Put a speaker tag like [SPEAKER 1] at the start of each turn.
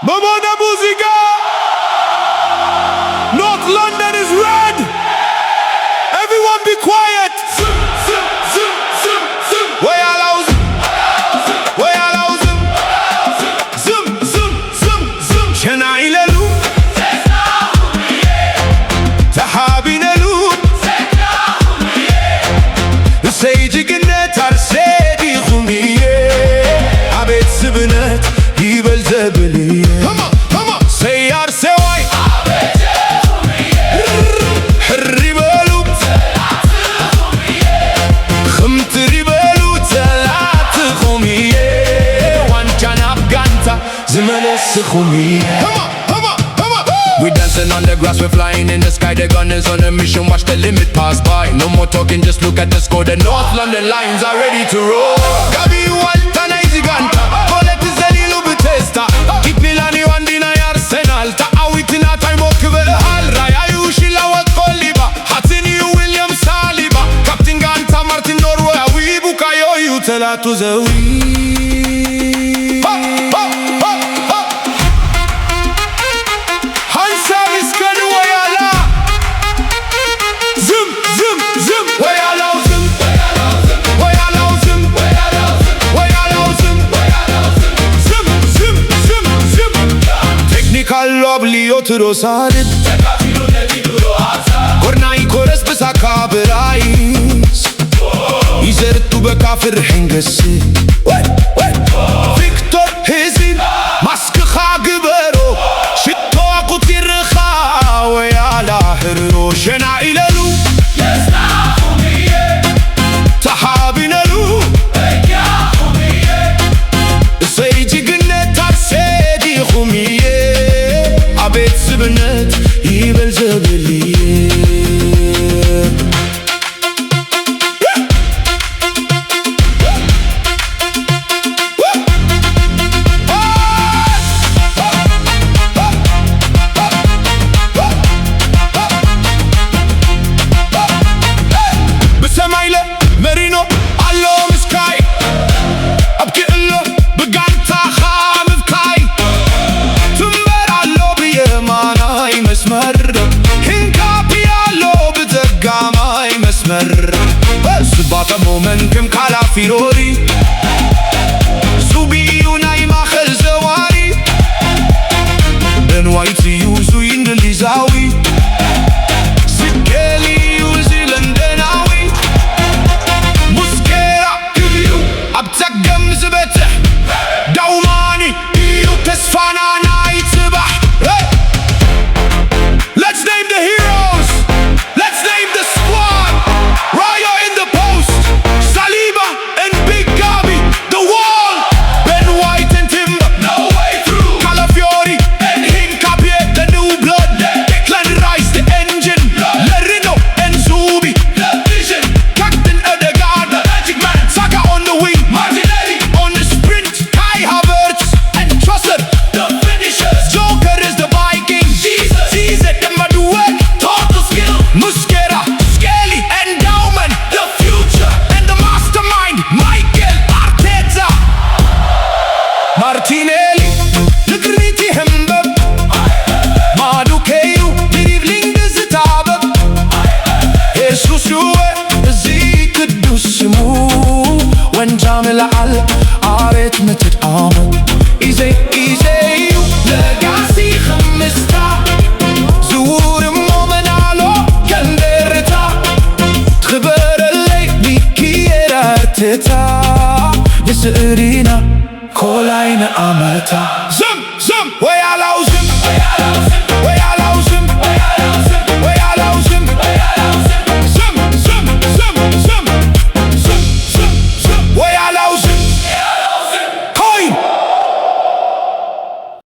[SPEAKER 1] MomonaMusica. North London is red. Everyone be quiet. Woyalaw Zim. Woyalaw Zim. Zim, zim, zim, zim. Shena'ilelu. Tahabinelu. Tigrinya tarsedi khumiye. Habesha binet yibel zebeliye. Come on. Seyar seway. Habesha khumiye. Hurri belut. Khumtri belut talat khumiye. Wanchan Afganta zimeles khumiye. Come on. We dancing on the grass, we're flying in the sky. The gun is on a mission, watch the limit pass by. No more talking, just look at the score. The North London Lions are ready to roll. Gabi Waltana Iziganta, Colette Zelilu Bethesda. Keep Milani Wandina Arsenal. Ta'awitina time okvel Al Raya Yushila wat Koliba. Hatini William Saliba. Captain Ganta Martin Norway. We bukayo yutela to the lovely otro salib Kornai kores besaka berais Izertu bekafir hengesi Victor Hezin maske khagibero Shitto akutirkha Woyalaw hero Shena'ilelu Tahabinelu Tigrinya tarsedi khumiye Habesha binet yibel zebeliye. Besemayla merino allo miskay abki'lo beganta khamivkay tumber allo biyemanay mesmer hinkapi allo bitegamay mesmer sbata momentum kala firori subiyunay makhel zawari benwayti yuzu indlizawi sikeli yuzi landenawi muskera kiyu abtagam zbete dawmani yu tesfana naitbah. Let's name the heroes. Let's name the squad. Raya in the post, Saliba and Big Gabi, the wall, Ben White and Timber, no way through, Calafiori and Hinkapi, the new blood, Declan Rice, the engine, Lerino and Zubi, the vision, Captain Odegaard, the magic man, Saka on the wing, Martinelli on the sprint, Kai Havertz and Trossard, the finishers, Joker is the Viking, Jesus the Maduet, total skill, Muskera, Skelly and Dowman, the future and the mastermind, Michael Arteta, Martinelli, Tigriti Hembab, Madukeyu, Dirivling Dizitabab, Jesus Yue, Zikadushimu, when Jamila Al Aret Metit Ahmed, Easy, Legacy Khamista, Zur Momona Kanderta, Tkhberle Mikiera Arteta, This arena, Kolaina Amata.